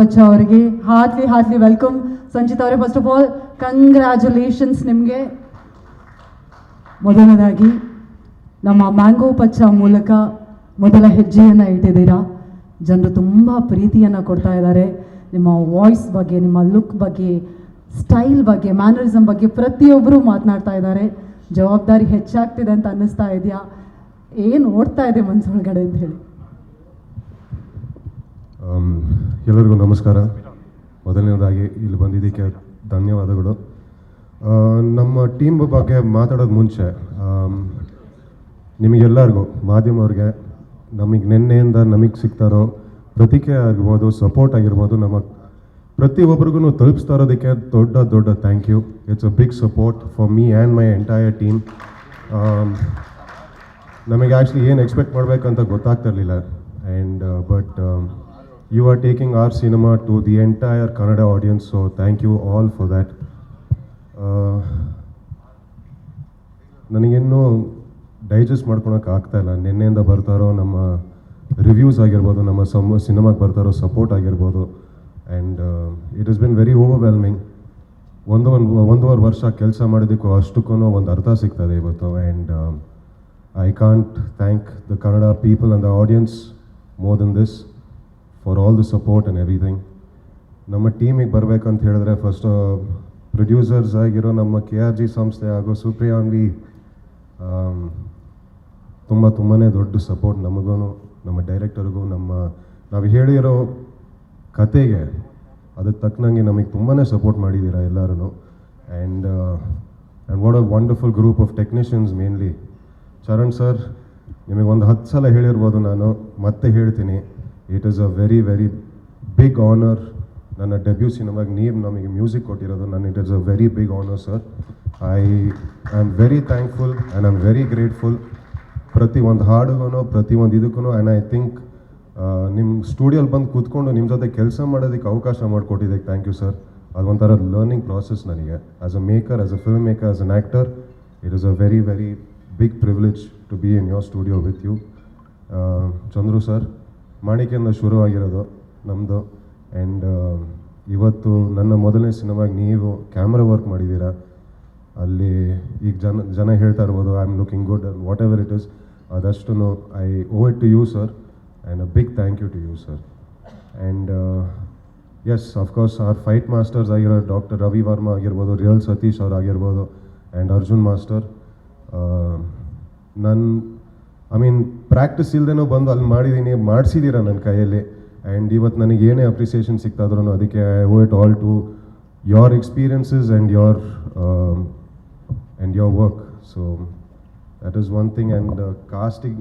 ಪಚ್ಚಾ ಅವರಿಗೆ heartly welcome. Sanchit ಅವರೇ, first of all congratulations ನಿಮಗೆ. ಮೊದಲನೇದಾಗಿ ನಮ್ಮ ಮ್ಯಾಂಗೋ ಪಚ್ಚಾ ಮೂಲಕ ಮೊದಲ ಹೆಜ್ಜೆಯನ್ನು ಇಟ್ಟಿದ್ದೀರಾ. ಜನರು ತುಂಬ ಪ್ರೀತಿಯನ್ನು ಕೊಡ್ತಾ ಇದ್ದಾರೆ. ನಿಮ್ಮ ವಾಯ್ಸ್ ಬಗ್ಗೆ, ನಿಮ್ಮ ಲುಕ್ ಬಗ್ಗೆ, ಸ್ಟೈಲ್ ಬಗ್ಗೆ, ಮ್ಯಾನರಿಸಮ್ ಬಗ್ಗೆ ಪ್ರತಿಯೊಬ್ಬರು ಮಾತನಾಡ್ತಾ ಇದ್ದಾರೆ. ಜವಾಬ್ದಾರಿ ಹೆಚ್ಚಾಗ್ತಿದೆ ಅಂತ ಅನ್ನಿಸ್ತಾ ಇದೆಯಾ? ಏನು ಓಡ್ತಾ ಇದೆ ಮನಸ್ಸೊಳಗಡೆ ಅಂತ ಹೇಳಿ. ಎಲ್ಲರಿಗೂ ನಮಸ್ಕಾರ. ಮೊದಲನೇದಾಗಿ ಇಲ್ಲಿ ಬಂದಿದ್ದಕ್ಕೆ ಧನ್ಯವಾದಗಳು. ನಮ್ಮ ಟೀಮ್ ಬಗ್ಗೆ ಮಾತಾಡೋದು ಮುಂಚೆ ನಿಮಗೆಲ್ಲರಿಗೂ, ಮಾಧ್ಯಮವ್ರಿಗೆ, ನಮಗೆ ನಿನ್ನೆಯಿಂದ ನಮಗೆ ಸಿಗ್ತಾರೋ ಪ್ರತಿಕ್ರಿಯೆ ಆಗಿರ್ಬೋದು, ಸಪೋರ್ಟ್ ಆಗಿರ್ಬೋದು, ನಮ್ಮ ಪ್ರತಿಯೊಬ್ಬರಿಗೂ ತಲುಪಿಸ್ತಾ ಇರೋದಕ್ಕೆ ದೊಡ್ಡ thank you. It's a big support for me and my entire team. ನಮಗೆ ಆ್ಯಕ್ಚುಲಿ ಏನು ಎಕ್ಸ್ಪೆಕ್ಟ್ ಮಾಡಬೇಕಂತ ಗೊತ್ತಾಗ್ತಿರ್ಲಿಲ್ಲ. And but you are taking our cinema to the entire Kannada audience, so thank you all for that. ನನಗಿನ್ನೂ digest ಮಾಡ್ಕೊಳಕ್ಕೆ ಆಗ್ತಾಯಿಲ್ಲ. ನಿನ್ನೆಯಿಂದ ಬರ್ತಾರೋ ನಮ್ಮ ರಿವ್ಯೂಸ್ ಆಗಿರ್ಬೋದು, ನಮ್ಮ ಸಿನಿಮಾಗೆ ಬರ್ತಾರೋ ಸಪೋರ್ಟ್ ಆಗಿರ್ಬೋದು. And it is been very overwhelming. ಒಂದೂವರೆ ವರ್ಷ ಕೆಲಸ ಮಾಡೋದಕ್ಕೂ ಅಷ್ಟಕ್ಕೂ ಒಂದು ಅರ್ಥ ಸಿಗ್ತದೆ ಇವತ್ತು. And I can't thank the Kannada people and the audience more than this for all the support and everything. ನಮ್ಮ ಟೀಮಿಗೆ ಬರಬೇಕಂತ ಹೇಳಿದ್ರೆ ಫಸ್ಟ್ ಪ್ರೊಡ್ಯೂಸರ್ಸ್ ಆಗಿರೋ ನಮ್ಮ KRG ಸಂಸ್ಥೆ ಹಾಗೂ ಸುಪ್ರಿಯಾನ್ವಿ ತುಂಬಾ ದೊಡ್ಡ ಸಪೋರ್ಟ್ ನಮಗೂ, ನಮ್ಮ ಡೈರೆಕ್ಟರ್ಗೂ, ನಾವು ಹೇಳಿರೋ ಕತೆಗೆ ಅದಕ್ಕೆ ತಕ್ಕನಂಗೆ ನಮಗೆ ತುಂಬಾ ಸಪೋರ್ಟ್ ಮಾಡಿದ್ದೀರಾ ಎಲ್ಲರೂ. And what a wonderful group of technicians. Mainly Charan sir, ನಿಮಗೆ ಒಂದು 10 ಸಲ ಹೇಳಿರ್ಬೋದು, ನಾನು ಮತ್ತೆ ಹೇಳ್ತೀನಿ. It is a very big honour. ನನ್ನ ಡೆಬ್ಯೂ ಸಿನಿಮಾಗೆ ನೀವು ನಮಗೆ ಮ್ಯೂಸಿಕ್ ಕೊಟ್ಟಿರೋದು. It is a very big honour sir. I am very thankful and I am very grateful. ಪ್ರತಿ ಒಂದು ಹಾಡುಗೂ, ಪ್ರತಿ ಒಂದು ಇದಕ್ಕೂ. ಆ್ಯಂಡ್ ಐ ಥಿಂಕ್ ನಿಮ್ಮ ಸ್ಟುಡಿಯೋಲ್ಲಿ ಬಂದು ಕೂತ್ಕೊಂಡು ನಿಮ್ಮ ಜೊತೆ ಕೆಲಸ ಮಾಡೋದಕ್ಕೆ ಅವಕಾಶ ಮಾಡಿಕೊಟ್ಟಿದ್ದಕ್ಕೆ ಥ್ಯಾಂಕ್ ಯು ಸರ್. ಅದೊಂಥರ ಲರ್ನಿಂಗ್ ಪ್ರಾಸೆಸ್ ನನಗೆ as a maker, as a film maker, as an actor. It is a very big privilege to be in your studio with you. Chandru sir, ಮಾಣಿಕೆಯಿಂದ ಶುರುವಾಗಿರೋದು ನಮ್ಮದು. ಆ್ಯಂಡ್ ಇವತ್ತು ನನ್ನ ಮೊದಲನೇ ಸಿನಿಮಾಗೆ ನೀವು ಕ್ಯಾಮ್ರಾ ವರ್ಕ್ ಮಾಡಿದ್ದೀರಾ. ಅಲ್ಲಿ ಈಗ ಜನ ಹೇಳ್ತಾ ಇರ್ಬೋದು I am looking good and whatever it is. ಅದಷ್ಟು I owe it to you sir, and a big thank you to you sir. And yes, of course our fight masters ಆಗಿರೋ doctor Ravi Varma ಆಗಿರ್ಬೋದು, real Satish ಅವ್ರು ಆಗಿರ್ಬೋದು, and Arjun master. Practice ಇಲ್ಲದೇನೋ ಬಂದು ಅಲ್ಲಿ ಮಾಡಿಸಿದ್ದೀರ ನನ್ನ ಕೈಯಲ್ಲಿ. ಆ್ಯಂಡ್ ಇವತ್ತು ನನಗೆ ಏನೇ ಅಪ್ರಿಸಿಯೇಷನ್ ಸಿಗ್ತಾದ್ರೂ ಅದಕ್ಕೆ I owe it all to your experiences and your work. So that is one thing. And casting,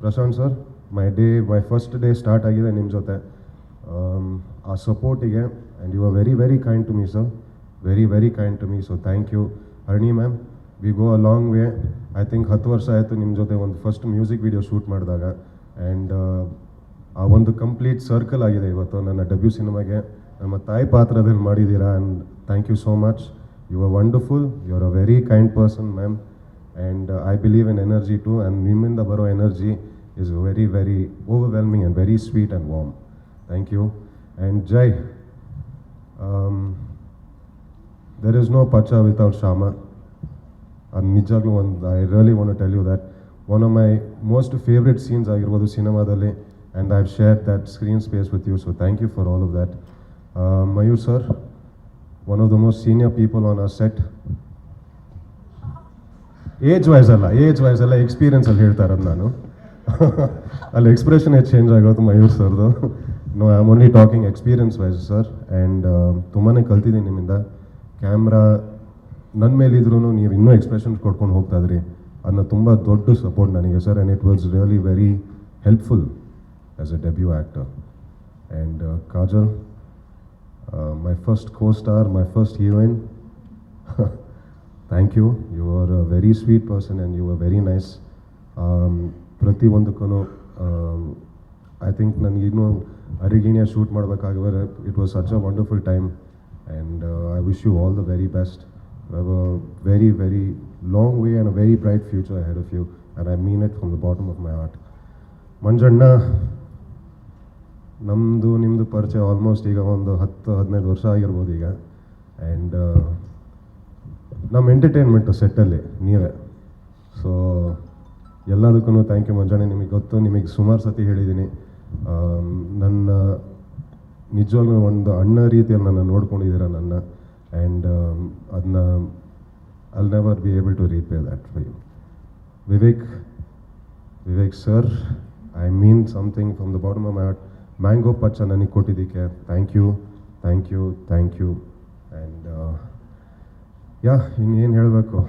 Prashant sir, my first day start ಆಗಿದೆ ನಿಮ್ಮ ಜೊತೆ. ಆ ಸಪೋರ್ಟಿಗೆ, and you are very kind to me sir, very kind to me. So thank you. Harni ma'am, we go a long way. I think 10 ವರ್ಷ ಆಯಿತು ನಿಮ್ಮ ಜೊತೆ ಒಂದು ಫಸ್ಟ್ ಮ್ಯೂಸಿಕ್ ವಿಡಿಯೋ ಶೂಟ್ ಮಾಡಿದಾಗ. ಆ್ಯಂಡ್ ಆ ಒಂದು ಕಂಪ್ಲೀಟ್ ಸರ್ಕಲ್ ಆಗಿದೆ ಇವತ್ತು ನನ್ನ ಡೆಬ್ಯೂ ಸಿನಿಮಾಗೆ. ನಮ್ಮ ತಾಯಿ ಪಾತ್ರದಲ್ಲಿ ಮಾಡಿದ್ದೀರಾ. And thank you so much. You are wonderful. You are a very kind person ma'am. And I believe in energy too. And ನಿಮ್ಮಿಂದ ಬರೋ energy is very overwhelming and very sweet and warm. Thank you. And Jai, there is no Pachcha without Shyama. ಅದು ನಿಜಾಗ್ಲೂ I really want to tell you that one of my most favourite scenes ಆಗಿರ್ಬೋದು ಸಿನಿಮಾದಲ್ಲಿ. And I have shared that screen space with you. So thank you for all of that. Mayur sir, one of the most senior people on our set. Age wise ಅಲ್ಲ ಎಕ್ಸ್ಪೀರಿಯನ್ಸಲ್ಲಿ ಹೇಳ್ತಾ ಇರೋದು ನಾನು. ಅಲ್ಲಿ expression change ಆಗೋದು ಮಯೂರ್ ಸರ್ದು. No, I am only talking experience wise sir. And ತುಂಬಾ ಕಲ್ತಿದ್ದೀನಿ ನಿಮ್ಮಿಂದ. ಕ್ಯಾಮ್ರಾ ನನ್ನ ಮೇಲಿದ್ರೂ ನೀವು ಇನ್ನೂ ಎಕ್ಸ್ಪ್ರೆಷನ್ ಕೊಡ್ಕೊಂಡು ಹೋಗ್ತಾ ಇದ್ರಿ. ಅದನ್ನ ತುಂಬ ದೊಡ್ಡ ಸಪೋರ್ಟ್ ನನಗೆ sir. And it was really very helpful as a debut actor. And Kajal, my first co-star, my first heroine. Thank you. You are a very sweet person and you were very nice. ಪ್ರತಿ ಒಂದಕ್ಕೂ I think ನನಗಿನ್ನೂ ಅರಿಗಿಣಿಯ shoot ಮಾಡಬೇಕಾಗಿದ್ರೆ it was such a wonderful time. And I wish you all the very best. You have a very long way and a very bright future ahead of you, and I mean it from the bottom of my heart. Manjanna, ನಮ್ಮದು ನಿಮ್ಮದು ಪರಿಚಯ almost ಈಗ ಒಂದು 10-15 ವರ್ಷ ಆಗಿರ್ಬೋದು ಈಗ. And ನಮ್ಮ entertainment ಸೆಟ್ಟಲ್ಲಿ ನೀವೇ. ಸೊ ಎಲ್ಲದಕ್ಕೂ ಥ್ಯಾಂಕ್ ಯು ಮಂಜಾನೆ. ನಿಮಗೆ ಗೊತ್ತು, ನಿಮಗೆ ಸುಮಾರು ಸತಿ ಹೇಳಿದ್ದೀನಿ, ನನ್ನ ನಿಜವಾಗ್ಲೂ ಒಂದು ಅಣ್ಣ ರೀತಿಯಲ್ಲಿ ನನ್ನ ನೋಡ್ಕೊಂಡಿದ್ದೀರ ನನ್ನ. ಆ್ಯಂಡ್ ಅದನ್ನ I'll never be able to repay that for you. Vivek sir, I mean something from the bottom of my heart. Mango Pacha ನನಗೆ ಕೊಟ್ಟಿದ್ದಕ್ಕೆ ಥ್ಯಾಂಕ್ ಯು. ಆ್ಯಂಡ್ ಇನ್ನೇನು ಹೇಳಬೇಕು,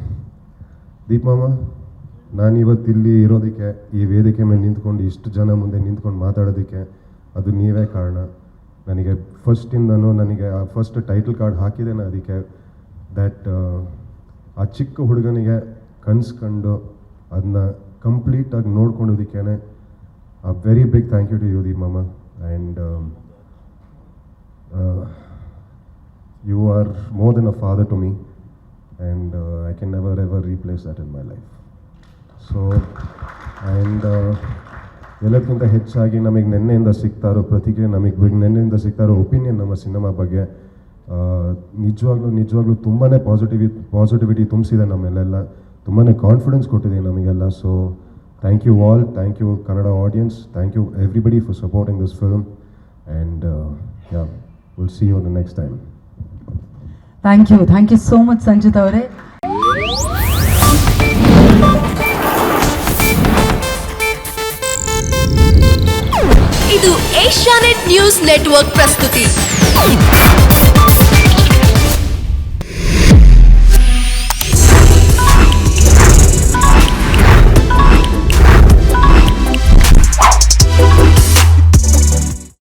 ದೀಪ್ ಮಾಮ, ನಾನಿವತ್ತಿಲ್ಲಿ ಇರೋದಕ್ಕೆ, ಈ ವೇದಿಕೆ ಮೇಲೆ ನಿಂತ್ಕೊಂಡು ಇಷ್ಟು ಜನ ಮುಂದೆ ನಿಂತ್ಕೊಂಡು ಮಾತಾಡೋದಕ್ಕೆ ಅದು ನೀವೇ ಕಾರಣ. ನನಗೆ ಫಸ್ಟಿಂದನೂ ನನಗೆ ಆ ಫಸ್ಟ್ ಟೈಟಲ್ ಕಾರ್ಡ್ ಹಾಕಿದ್ದೇನೆ ಅದಕ್ಕೆ. ದ್ಯಾಟ್ ಆ ಚಿಕ್ಕ ಹುಡುಗನಿಗೆ ಕನ್ಸ್ಕೊಂಡು ಅದನ್ನ ಕಂಪ್ಲೀಟಾಗಿ ನೋಡ್ಕೊಂಡಿದ್ದಕ್ಕೇ a very big thank you to you, Deep Mama. And you are more than a father to me, and I can never ever replace that in my life. So, and ಎಲ್ಲಕ್ಕಿಂತ ಹೆಚ್ಚಾಗಿ ನಮಗೆ ನೆನ್ನೆಯಿಂದ ಸಿಗ್ತಾರೋ ಪ್ರತಿಕ್ರಿಯೆ, ನಮಗೆ ನೆನ್ನೆಯಿಂದ ಸಿಗ್ತಾರೋ ಒಪಿನಿಯನ್ ನಮ್ಮ cinema ಬಗ್ಗೆ ನಿಜವಾಗ್ಲೂ ತುಂಬಾ positivity ತುಂಬಿಸಿದೆ ನಮ್ಮೆಲ್ಲ, ತುಂಬಾ ಕಾನ್ಫಿಡೆನ್ಸ್ ಕೊಟ್ಟಿದೆ ನಮಗೆಲ್ಲ. So thank you all, thank you Kannada audience, thank you everybody for supporting this film, and we'll see you the next time. Thank you so much Sanjith ಅವರೇ. ಇದು ಏಷ್ಯಾನೆಟ್ ನ್ಯೂಸ್ ನೆಟ್ವರ್ಕ್ ಪ್ರಸ್ತುತಿ.